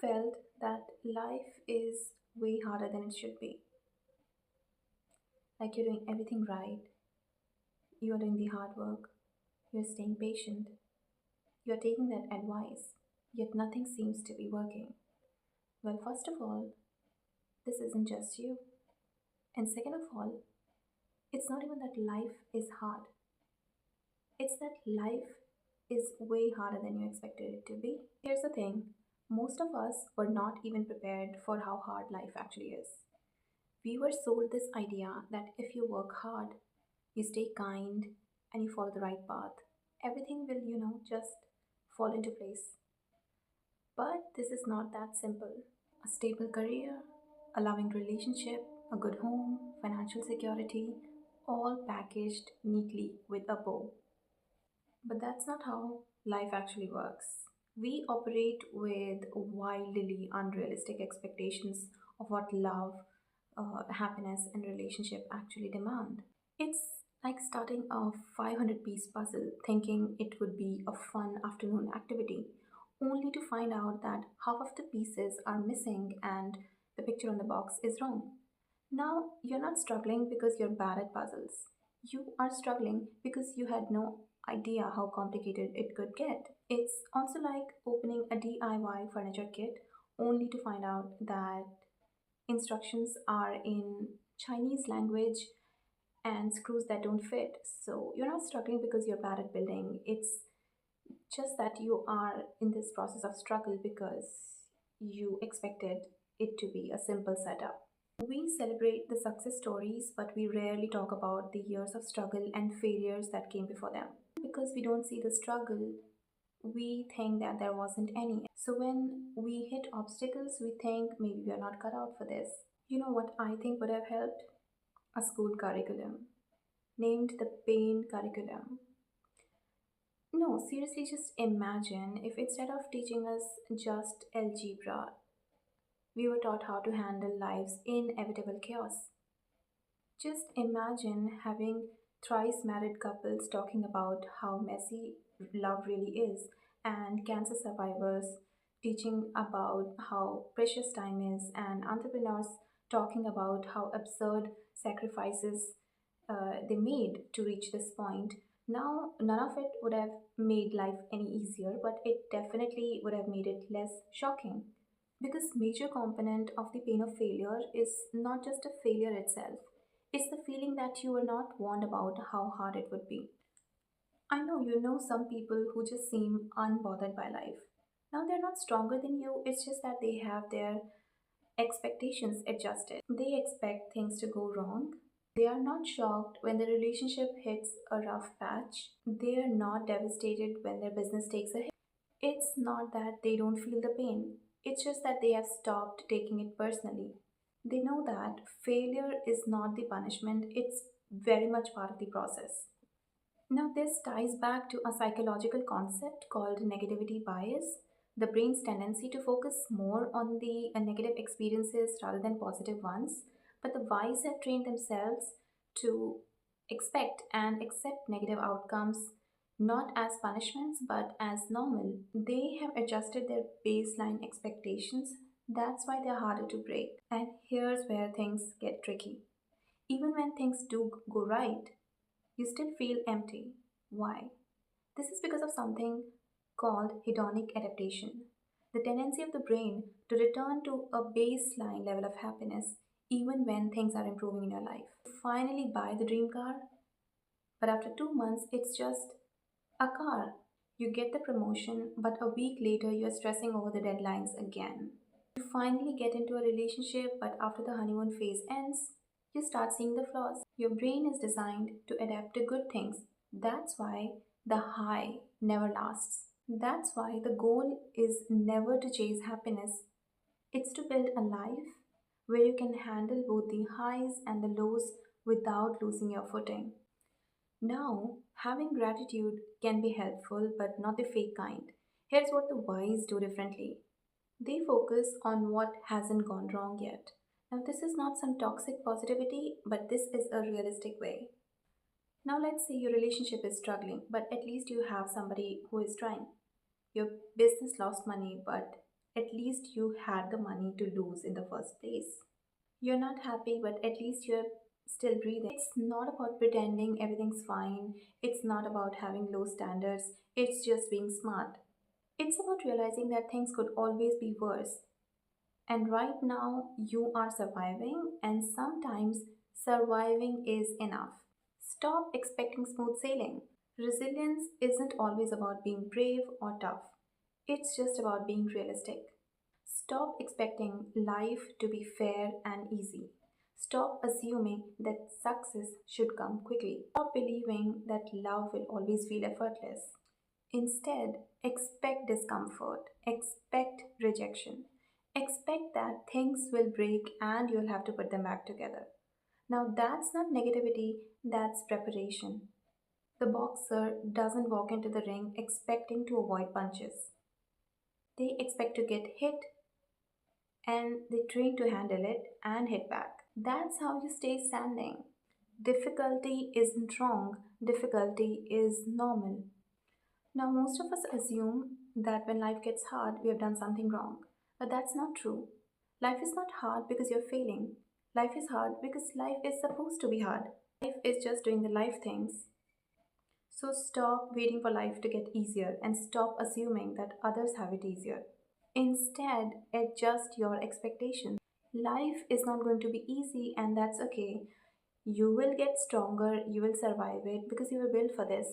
felt that life is way harder than it should be? Like you're doing everything right, you're doing the hard work, you're staying patient, you're taking that advice, yet nothing seems to be working. Well, first of all, this isn't just you. And second of all, it's not even that life is hard, it's that life is way harder than you expected it to be. Here's the thing, most of us were not even prepared for how hard life actually is. We were sold this idea that if you work hard, you stay kind, and you follow the right path, everything will, just fall into place. But this is not that simple. A stable career, a loving relationship, a good home, financial security, all packaged neatly with a bow. But that's not how life actually works. We operate with wildly unrealistic expectations of what love, happiness, and relationship actually demand. It's like starting a 500-piece puzzle thinking it would be a fun afternoon activity, only to find out that half of the pieces are missing and the picture on the box is wrong. Now, you're not struggling because you're bad at puzzles. You are struggling because you had no idea how complicated it could get. It's also like opening a DIY furniture kit only to find out that instructions are in Chinese language and screws that don't fit. So you're not struggling because you're bad at building. It's just that you are in this process of struggle because you expected it to be a simple setup. We celebrate the success stories, but we rarely talk about the years of struggle and failures that came before them. Because we don't see the struggle, we think that there wasn't any. So when we hit obstacles, we think maybe we are not cut out for this. You know what I think would have helped? A school curriculum named the pain curriculum. No, seriously, just imagine if instead of teaching us just algebra, we were taught how to handle life's inevitable chaos. Just imagine having thrice married couples talking about how messy love really is, and cancer survivors teaching about how precious time is, and entrepreneurs talking about how absurd sacrifices they made to reach this point. Now, none of it would have made life any easier, but it definitely would have made it less shocking. Because major component of the pain of failure is not just a failure itself. It's the feeling that you were not warned about how hard it would be. I know you know some people who just seem unbothered by life. Now they're not stronger than you, it's just that they have their expectations adjusted. They expect things to go wrong. They are not shocked when their relationship hits a rough patch. They are not devastated when their business takes a hit. It's not that they don't feel the pain, it's just that they have stopped taking it personally. They know that failure is not the punishment, it's very much part of the process. Now, this ties back to a psychological concept called negativity bias, the brain's tendency to focus more on the negative experiences rather than positive ones. But the wise have trained themselves to expect and accept negative outcomes not as punishments but as normal. They have adjusted their baseline expectations. That's why they're harder to break. And here's where things get tricky. Even when things do go right, you still feel empty. Why? This is because of something called hedonic adaptation, the tendency of the brain to return to a baseline level of happiness even when things are improving in your life. You finally buy the dream car, but after 2 months, it's just a car. You get the promotion, but a week later, you're stressing over the deadlines again. You finally get into a relationship, but after the honeymoon phase ends, you start seeing the flaws. Your brain is designed to adapt to good things. That's why the high never lasts. That's why the goal is never to chase happiness. It's to build a life where you can handle both the highs and the lows without losing your footing. Now, having gratitude can be helpful, but not the fake kind. Here's what the wise do differently. They focus on what hasn't gone wrong yet. Now, this is not some toxic positivity, but this is a realistic way. Now, let's say your relationship is struggling, but at least you have somebody who is trying. Your business lost money, but At least you had the money to lose in the first place. You're not happy, but at least you're still breathing. It's not about pretending everything's fine. It's not about having low standards. It's just being smart. It's about realizing that things could always be worse. And right now, you are surviving, and sometimes surviving is enough. Stop expecting smooth sailing. Resilience isn't always about being brave or tough, it's just about being realistic. Stop expecting life to be fair and easy. Stop assuming that success should come quickly. Stop believing that love will always feel effortless. Instead, expect discomfort, expect rejection, expect that things will break and you'll have to put them back together. Now, that's not negativity, that's preparation. The boxer doesn't walk into the ring expecting to avoid punches. They expect to get hit and they train to handle it and hit back. That's how you stay standing. Difficulty isn't wrong, difficulty is normal. Now, most of us assume that when life gets hard, we have done something wrong. But that's not true. Life is not hard because you're failing. Life is hard because life is supposed to be hard. Life is just doing the life things. So stop waiting for life to get easier and stop assuming that others have it easier. Instead, adjust your expectations. Life is not going to be easy, and that's okay. You will get stronger, you will survive it because you were built for this.